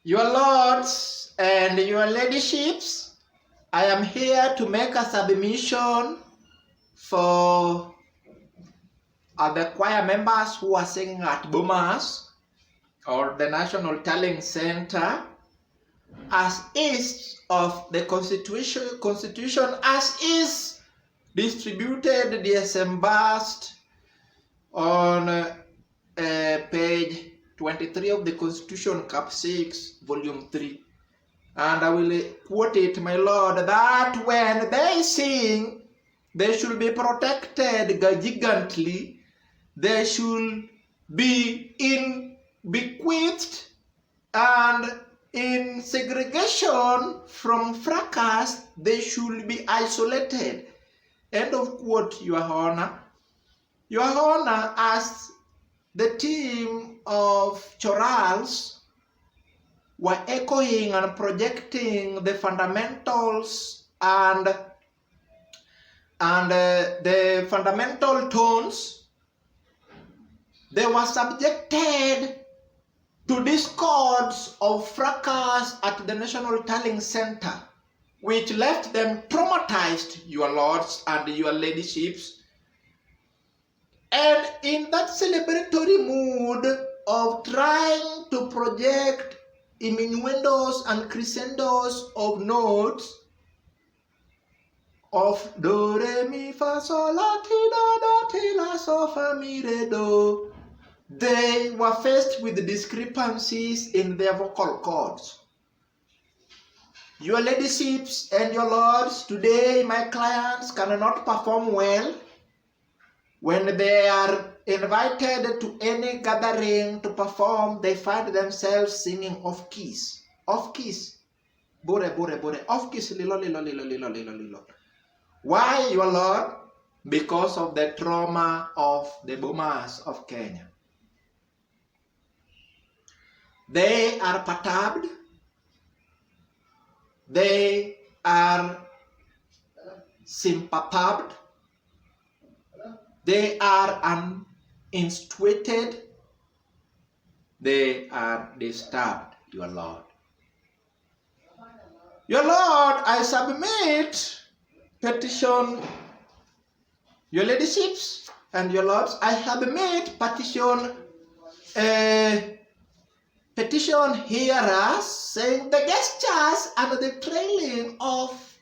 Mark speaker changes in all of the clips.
Speaker 1: Your lords and your ladyships, I am here to make a submission for the choir members who are singing at Bomas or the National Talent Center as is of the Constitution as is distributed, disbursed on page 23 of the Constitution, Cap 6, Volume 3. And I will quote it, my Lord, that when they sing, they should be protected gigantly. They should be bequeathed and in segregation from fracas. They should be isolated. End of quote, Your Honor. Your Honor, as the team of chorals were echoing and projecting the fundamentals and the fundamental tones, they were subjected to discords of fracas at the National Talent Center, which left them traumatized, your lords and your ladyships. And in that celebratory mood of trying to project diminuendos and crescendos of notes of do, re, mi, fa, sol, la, ti, do, ti, la, so, fa, mi, re, do, they were faced with discrepancies in their vocal cords. Your ladyships and your lords, today my clients cannot perform well. When they are invited to any gathering to perform, they find themselves singing off keys. Off keys. Bore, bore, bore. Off keys. Lilo, lilo, lilo, lilo, lilo, lilo. Why, your Lord? Because of the trauma of the Bomas of Kenya. They are perturbed. They are sympathetic. They are uninstructed. They are disturbed, your Lord. Your Lord, I submit petition, your ladyships and your lords, I submit petition hearers saying the gestures and the trailing of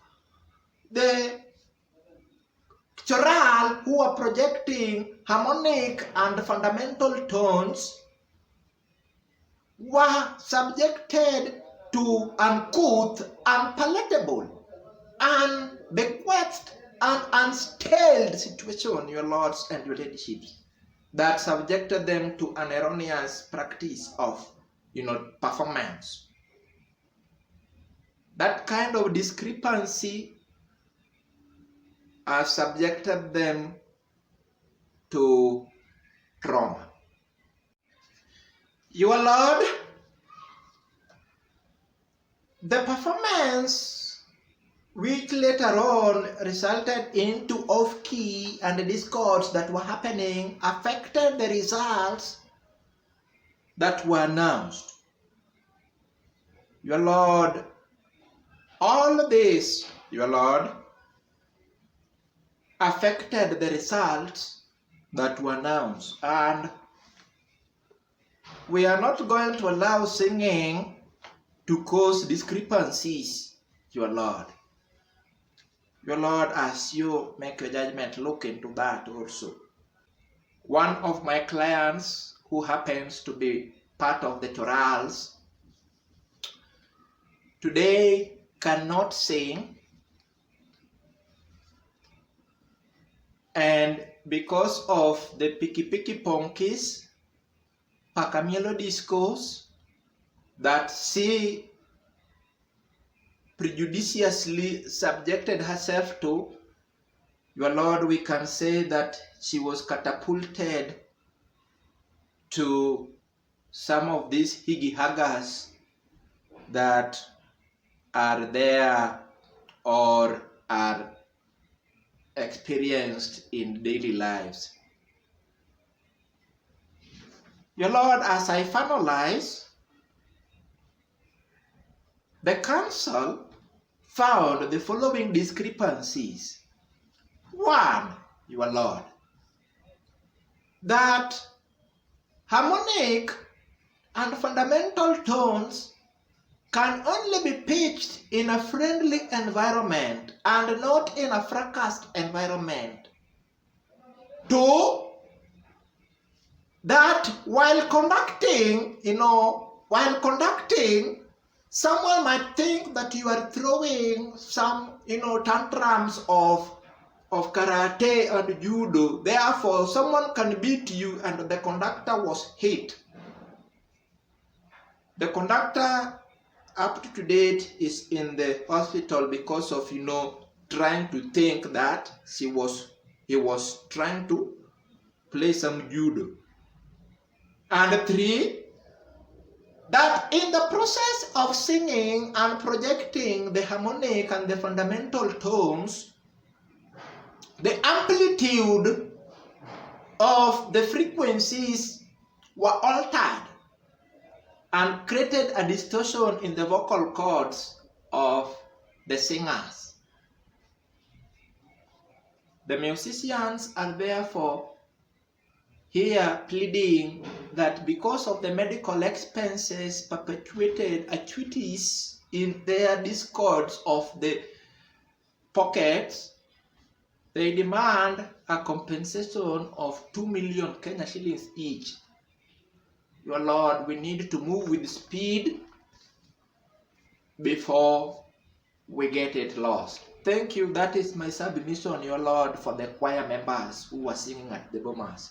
Speaker 1: the choral who are projecting harmonic and fundamental tones were subjected to uncouth, unpalatable, unbequeathed, and unstalled situation, your lords and your ladyships, that subjected them to an erroneous practice of, performance. That kind of discrepancy has subjected them to trauma. Your Lord, the performance which later on resulted into off-key and the discords that were happening affected the results that were announced. Your Lord, all this, your Lord, affected the results that were announced, and we are not going to allow singing to cause discrepancies, your Lord. Your Lord, as you make your judgment, look into that also. One of my clients who happens to be part of the chorals today cannot sing, and because of the piki ponkies, pacamielo discos that she prejudiciously subjected herself to, your Lord, we can say that she was catapulted to some of these higgy-haggers that are there or are experienced in daily lives. Your Lord, as I finalize, the council found the following discrepancies. One, your Lord, that harmonic and fundamental tones can only be pitched in a friendly environment and not in a fractious environment. Two, that while conducting, someone might think that you are throwing some, tantrums of karate and judo. Therefore, someone can beat you and the conductor was hit. The conductor up to date is in the hospital because of, trying to think that he was trying to play some judo. And three, that in the process of singing and projecting the harmonic and the fundamental tones, the amplitude of the frequencies were altered and created a distortion in the vocal cords of the singers. The musicians are therefore here pleading that because of the medical expenses perpetuated acuities in their discords of the pockets, they demand a compensation of 2 million Kenya shillings each. Your Lord, we need to move with speed before we get it lost. Thank you. That is my submission, your Lord, for the choir members who were singing at the Bomas.